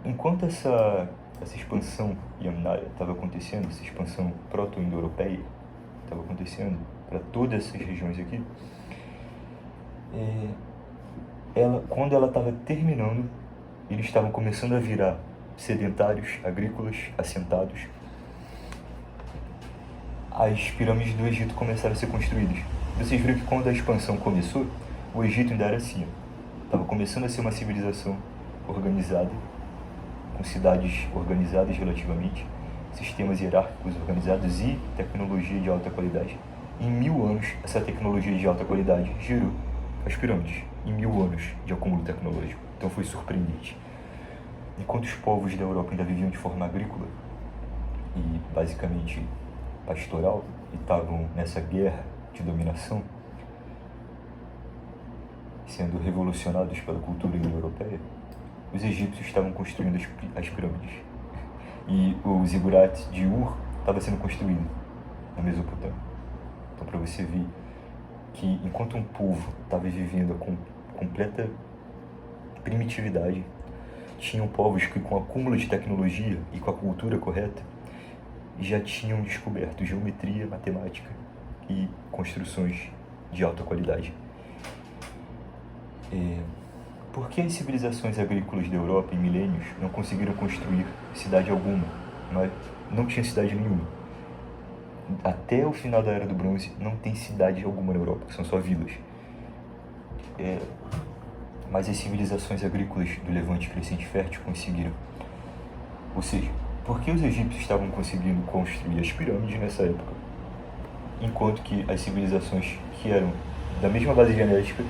enquanto essa expansão ionária estava acontecendo, essa expansão proto-indo-europeia estava acontecendo para todas essas regiões aqui, quando ela estava terminando, eles estavam começando a virar sedentários, agrícolas, assentados. As pirâmides do Egito começaram a ser construídas. Vocês viram que quando a expansão começou, o Egito ainda era assim. Estava começando a ser uma civilização organizada, com cidades organizadas relativamente, sistemas hierárquicos organizados e tecnologia de alta qualidade. Em 1000 anos, essa tecnologia de alta qualidade gerou as pirâmides. Em 1000 anos de acúmulo tecnológico. Então foi surpreendente. Enquanto os povos da Europa ainda viviam de forma agrícola e basicamente pastoral, e estavam nessa guerra de dominação, sendo revolucionados pela cultura indo-europeia, os egípcios estavam construindo as pirâmides. E o zigurat de Ur estava sendo construído na Mesopotâmia. Então, para você ver que enquanto um povo estava vivendo com completa primitividade, tinham povos que, com acúmulo de tecnologia e com a cultura correta, já tinham descoberto geometria, matemática e construções de alta qualidade. Por que as civilizações agrícolas da Europa em milênios não conseguiram construir cidade alguma? Não tinha cidade nenhuma. Até o final da Era do Bronze não tem cidade alguma na Europa, são só vilas. Mas as civilizações agrícolas do Levante Crescente Fértil conseguiram. Ou seja, por que os egípcios estavam conseguindo construir as pirâmides nessa época, enquanto que as civilizações que eram da mesma base genética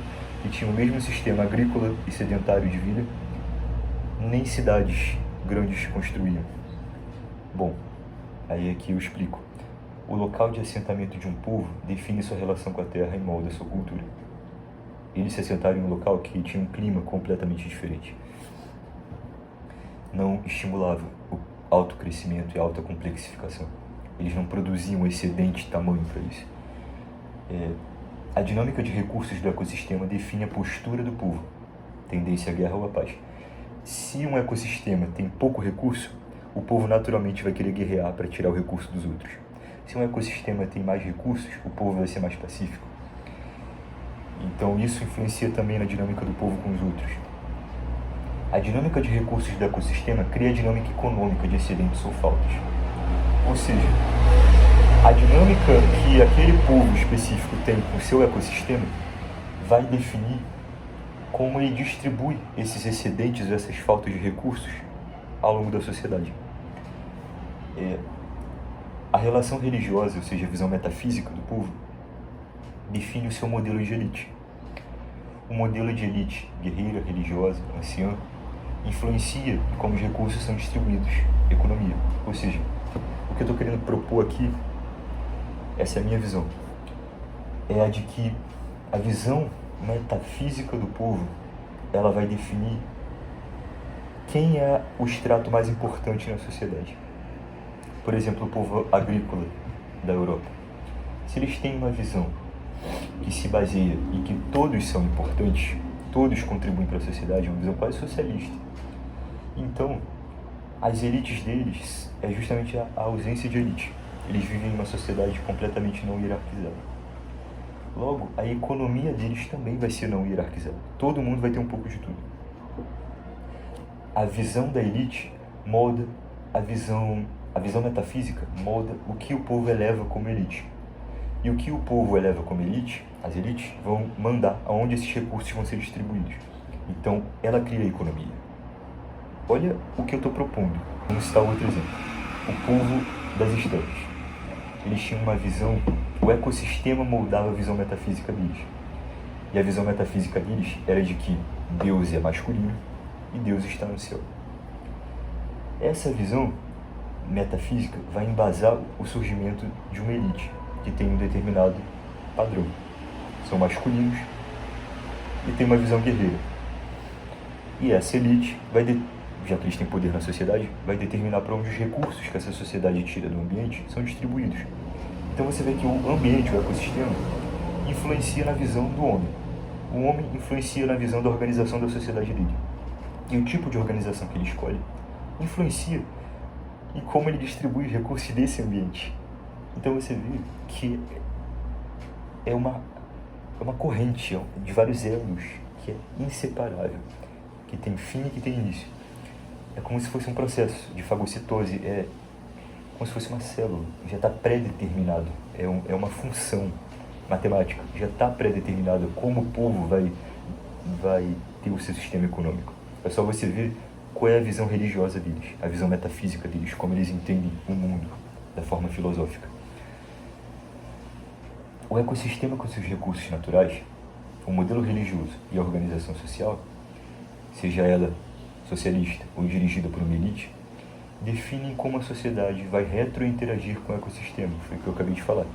e tinham o mesmo sistema agrícola e sedentário de vida, nem cidades grandes construíam? Bom, aí aqui eu explico. O local de assentamento de um povo define sua relação com a terra e molda sua cultura. Eles se assentaram em um local que tinha um clima completamente diferente. Não estimulava o alto crescimento e a alta complexificação. Eles não produziam excedente tamanho para isso. A dinâmica de recursos do ecossistema define a postura do povo, tendência à guerra ou à paz. Se um ecossistema tem pouco recurso, o povo naturalmente vai querer guerrear para tirar o recurso dos outros. Se um ecossistema tem mais recursos, o povo vai ser mais pacífico. Então isso influencia também na dinâmica do povo com os outros. A dinâmica de recursos do ecossistema cria a dinâmica econômica de excedentes ou faltas. Ou seja, a dinâmica que aquele povo específico tem com o seu ecossistema vai definir como ele distribui esses excedentes ou essas faltas de recursos ao longo da sociedade. A relação religiosa, ou seja, a visão metafísica do povo, define o seu modelo de elite. O modelo de elite guerreira, religiosa, anciã, influencia em como os recursos são distribuídos, economia. Ou seja, o que eu estou querendo propor aqui, essa é a minha visão, é a de que a visão metafísica do povo, ela vai definir quem é o estrato mais importante na sociedade. Por exemplo, o povo agrícola da Europa. Se eles têm uma visão que se baseia em que todos são importantes, todos contribuem para a sociedade, uma visão quase socialista, então as elites deles é justamente a ausência de elite. Eles vivem em uma sociedade completamente não hierarquizada. Logo, a economia deles também vai ser não hierarquizada. Todo mundo vai ter um pouco de tudo. A visão da elite molda a visão metafísica molda o que o povo eleva como elite. E o que o povo eleva como elite, as elites, vão mandar aonde esses recursos vão ser distribuídos. Então, ela cria a economia. Olha o que eu estou propondo. Vamos citar outro exemplo. O povo das estepes. Eles tinham uma visão, o ecossistema moldava a visão metafísica deles. E a visão metafísica deles era de que Deus é masculino e Deus está no céu. Essa visão metafísica vai embasar o surgimento de uma elite que tem um determinado padrão. São masculinos e tem uma visão guerreira. E essa elite vai, já que eles têm poder na sociedade, vai determinar para onde os recursos que essa sociedade tira do ambiente são distribuídos. Então você vê que o ambiente, o ecossistema, influencia na visão do homem. O homem influencia na visão da organização da sociedade dele. E o tipo de organização que ele escolhe influencia em como ele distribui os recursos desse ambiente. Então você vê que é uma corrente de vários elos que é inseparável, que tem fim e que tem início. É como se fosse um processo de fagocitose, é como se fosse uma célula, já está pré-determinado, é uma função matemática, já está pré-determinado como o povo vai ter o seu sistema econômico. É só você ver qual é a visão religiosa deles, a visão metafísica deles, como eles entendem o mundo da forma filosófica. O ecossistema com seus recursos naturais, o modelo religioso e a organização social, seja ela socialista ou dirigida por uma elite, definem como a sociedade vai retrointeragir com o ecossistema, foi o que eu acabei de falar,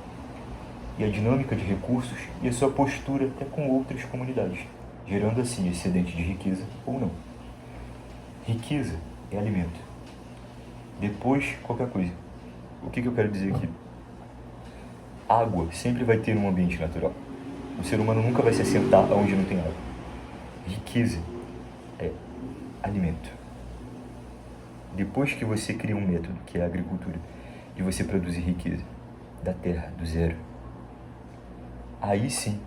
e a dinâmica de recursos e a sua postura até com outras comunidades, gerando assim excedente de riqueza ou não. Riqueza é alimento. Depois, qualquer coisa. O que eu quero dizer aqui? Água sempre vai ter um ambiente natural. O ser humano nunca vai se assentar onde não tem água. Riqueza é alimento. Depois que você cria um método, que é a agricultura, de você produzir riqueza da terra, do zero, aí sim,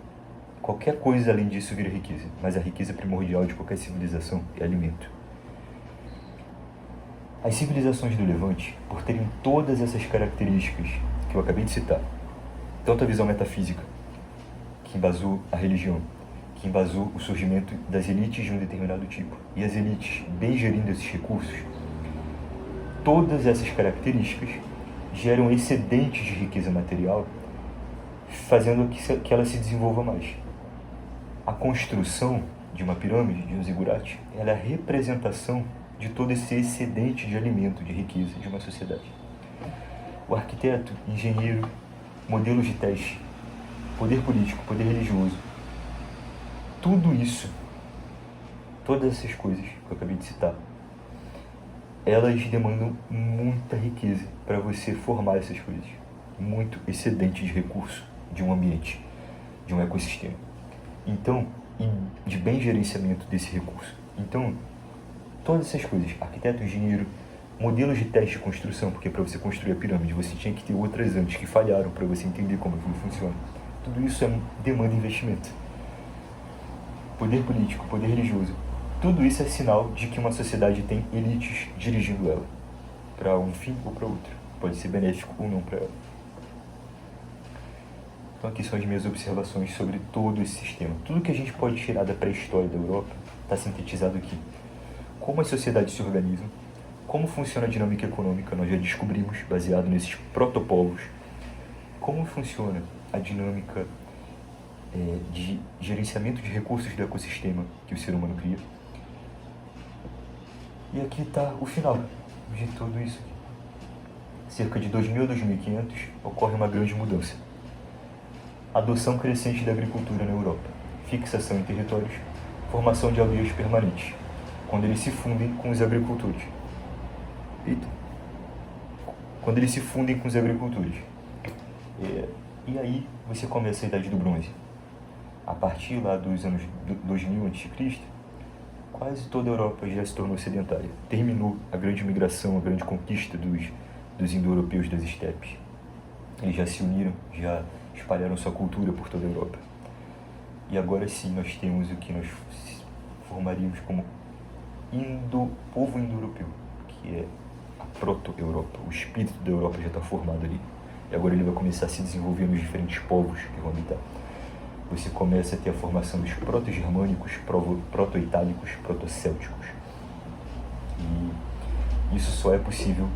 qualquer coisa além disso vira riqueza. Mas a riqueza primordial de qualquer civilização é alimento. As civilizações do Levante, por terem todas essas características que eu acabei de citar, tanto a visão metafísica, que embasou a religião, que embasou o surgimento das elites de um determinado tipo, e as elites bem gerindo esses recursos, todas essas características geram excedentes de riqueza material, fazendo que ela se desenvolva mais. A construção de uma pirâmide, de um zigurate, ela é a representação de todo esse excedente de alimento, de riqueza de uma sociedade. O arquiteto, engenheiro, modelos de teste, poder político, poder religioso, tudo isso, todas essas coisas que eu acabei de citar, elas demandam muita riqueza para você formar essas coisas. Muito excedente de recurso de um ambiente, de um ecossistema. Então, e de bem gerenciamento desse recurso. Então, todas essas coisas, arquiteto, engenheiro, modelos de teste de construção, porque para você construir a pirâmide você tinha que ter outras antes que falharam para você entender como aquilo funciona. Tudo isso demanda investimento. Poder político, poder religioso, tudo isso é sinal de que uma sociedade tem elites dirigindo ela, para um fim ou para outro. Pode ser benéfico ou não para ela. Então aqui são as minhas observações sobre todo esse sistema. Tudo que a gente pode tirar da pré-história da Europa está sintetizado aqui. Como as sociedades se organizam, como funciona a dinâmica econômica, nós já descobrimos, baseado nesses protopovos, como funciona a dinâmica de gerenciamento de recursos do ecossistema que o ser humano cria. E aqui está o final de tudo isso. Cerca de 2.000 a 2.500 ocorre uma grande mudança. Adoção crescente da agricultura na Europa, fixação em territórios, formação de aldeias permanentes, quando eles se fundem com os agricultores. Quando eles se fundem com os agricultores. E aí você começa a Idade do Bronze. A partir lá dos anos 2000 a.C., quase toda a Europa já se tornou sedentária. Terminou a grande migração, a grande conquista dos indo-europeus das estepes. Eles já se uniram, já espalharam sua cultura por toda a Europa. E agora sim nós temos o que nós formaríamos como povo indo-europeu, que é a proto-Europa. O espírito da Europa já está formado ali. E agora ele vai começar a se desenvolver nos diferentes povos que vão habitar. Você começa a ter a formação dos proto-germânicos, proto-itálicos, proto-célticos. E isso só é possível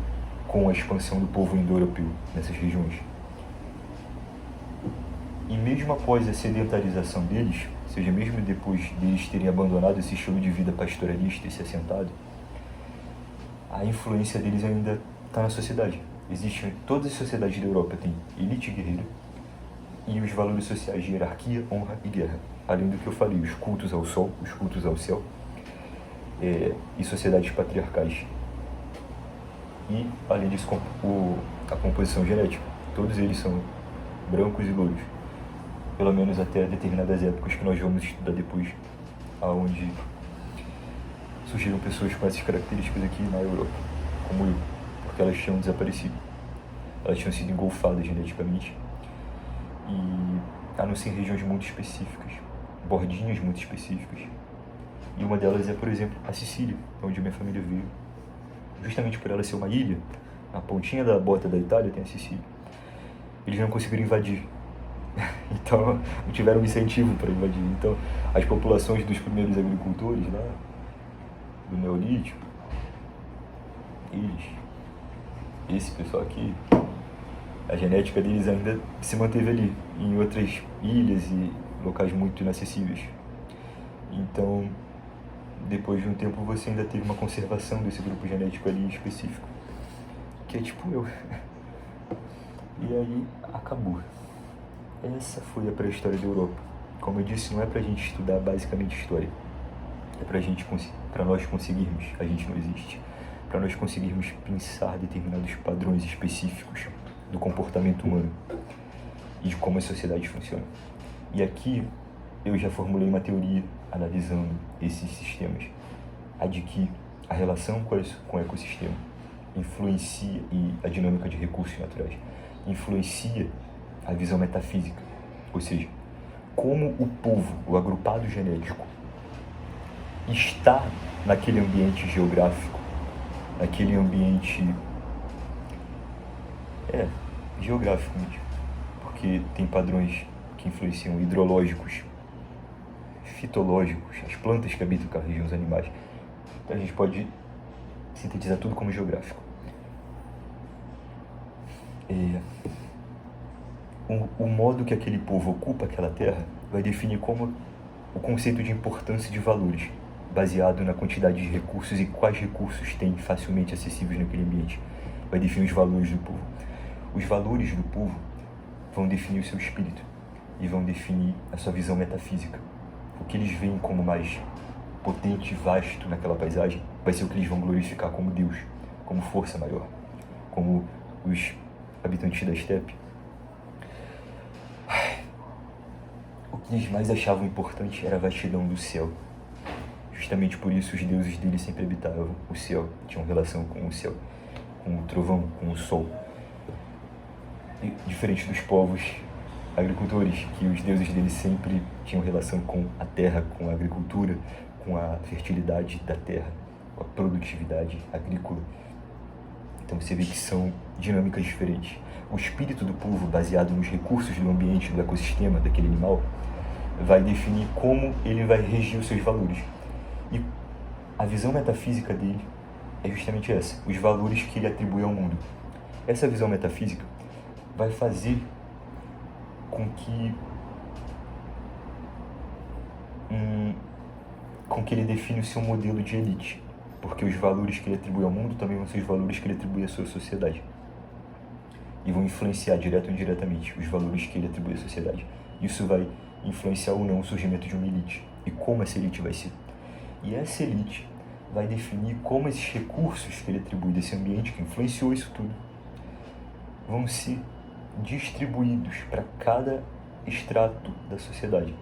com a expansão do povo indo-europeu nessas regiões. E mesmo após a sedentarização deles, ou seja, mesmo depois deles terem abandonado esse estilo de vida pastoralista e se assentado, a influência deles ainda está na sociedade. Todas as sociedades da Europa têm elite guerreira e os valores sociais de hierarquia, honra e guerra. Além do que eu falei, os cultos ao sol, os cultos ao céu, e sociedades patriarcais. E, além disso, a composição genética. Todos eles são brancos e loiros. Pelo menos até determinadas épocas que nós vamos estudar depois, aonde surgiram pessoas com essas características aqui na Europa, como eu, porque elas tinham desaparecido. Elas tinham sido engolfadas geneticamente, e a não ser em regiões muito específicas, bordinhas muito específicas. E uma delas é, por exemplo, a Sicília, onde minha família veio. Justamente por ela ser uma ilha, na pontinha da bota da Itália tem a Sicília. Eles não conseguiram invadir. Então, não tiveram incentivo para invadir. Então, as populações dos primeiros agricultores lá, do Neolítico, esse pessoal aqui, a genética deles ainda se manteve ali, em outras ilhas e locais muito inacessíveis. Então, depois de um tempo, você ainda teve uma conservação desse grupo genético ali específico, que é tipo eu. E aí, acabou. Essa foi a pré-história da Europa. Como eu disse, não é pra gente estudar basicamente história. É pra nós conseguirmos, a gente não existe, para nós conseguirmos pensar determinados padrões específicos do comportamento humano e de como as sociedades funcionam. E aqui eu já formulei uma teoria analisando esses sistemas, a de que a relação com o ecossistema influencia, e a dinâmica de recursos naturais influencia a visão metafísica, ou seja, como o povo, o agrupado genético, está naquele ambiente geográfico, naquele ambiente geográfico mesmo, porque tem padrões que influenciam hidrológicos, fitológicos, as plantas que habitam aquela região, os animais. Então a gente pode sintetizar tudo como geográfico. O modo que aquele povo ocupa aquela terra vai definir como o conceito de importância de valores, baseado na quantidade de recursos e quais recursos tem facilmente acessíveis naquele ambiente. Vai definir os valores do povo. Os valores do povo vão definir o seu espírito e vão definir a sua visão metafísica. O que eles veem como mais potente e vasto naquela paisagem vai ser o que eles vão glorificar como Deus, como força maior, como os habitantes da estepe. O que eles mais achavam importante era a vastidão do céu. Justamente por isso os deuses deles sempre habitavam o céu, tinham relação com o céu, com o trovão, com o sol. E, diferente dos povos agricultores, que os deuses deles sempre tinham relação com a terra, com a agricultura, com a fertilidade da terra, com a produtividade agrícola. Então você vê que são dinâmicas diferentes. O espírito do povo, baseado nos recursos do ambiente, do ecossistema, daquele animal, vai definir como ele vai regir os seus valores. E a visão metafísica dele é justamente essa, os valores que ele atribui ao mundo. Essa visão metafísica vai fazer com que ele define o seu modelo de elite, porque os valores que ele atribui ao mundo também vão ser os valores que ele atribui à sua sociedade, e vão influenciar direto ou indiretamente os valores que ele atribui à sociedade. Isso vai influenciar ou não o surgimento de uma elite, e como essa elite vai ser. E essa elite vai definir como esses recursos que ele atribui desse ambiente que influenciou isso tudo vão ser distribuídos para cada extrato da sociedade.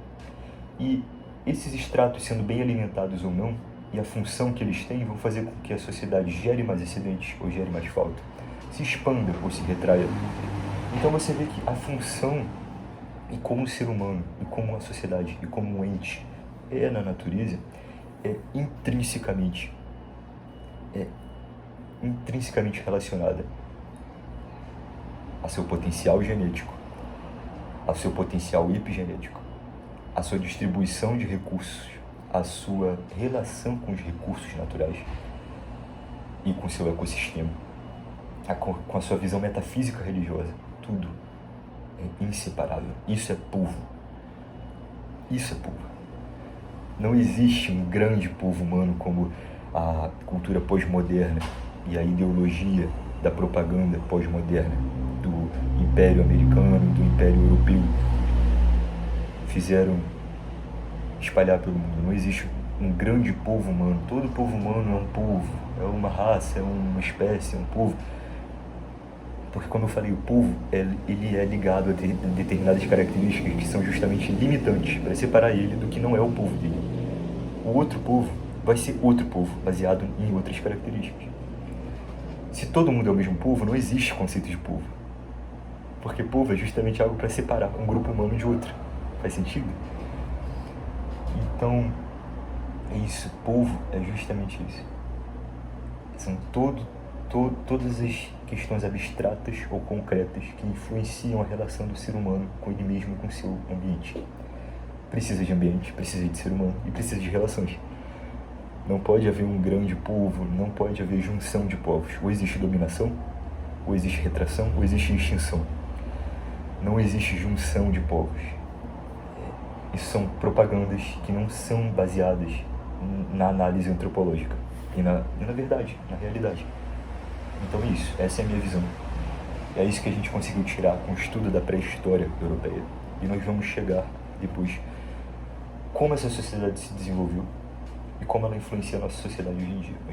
E esses extratos, sendo bem alimentados ou não, e a função que eles têm, vão fazer com que a sociedade gere mais excedentes ou gere mais falta, se expanda ou se retraia. Então você vê que a função, e como o ser humano, e como a sociedade, e como um ente é na natureza, é intrinsecamente relacionada a seu potencial genético, a seu potencial epigenético, a sua distribuição de recursos, a sua relação com os recursos naturais e com seu ecossistema, com a sua visão metafísica religiosa. Tudo é inseparável. Isso é povo. Isso é povo. Não existe um grande povo humano como a cultura pós-moderna e a ideologia da propaganda pós-moderna do Império Americano, do Império Europeu fizeram espalhar pelo mundo. Não existe um grande povo humano. Todo povo humano é um povo, é uma raça, é uma espécie, é um povo. Porque, como eu falei, o povo ele é ligado a determinadas características que são justamente limitantes para separar ele do que não é o povo dele. O outro povo vai ser outro povo, baseado em outras características. Se todo mundo é o mesmo povo, não existe conceito de povo. Porque povo é justamente algo para separar um grupo humano de outro. Faz sentido? Então, é isso. Povo é justamente isso. São todas as questões abstratas ou concretas que influenciam a relação do ser humano com ele mesmo e com o seu ambiente. Precisa de ambiente, precisa de ser humano e precisa de relações. Não pode haver um grande povo, não pode haver junção de povos. Ou existe dominação, ou existe retração, ou existe extinção. Não existe junção de povos. Isso são propagandas que não são baseadas na análise antropológica e na verdade, na realidade. Então é isso, essa é a minha visão. É isso que a gente conseguiu tirar com o estudo da pré-história europeia. E nós vamos chegar depois como essa sociedade se desenvolveu e como ela influencia a nossa sociedade hoje em dia.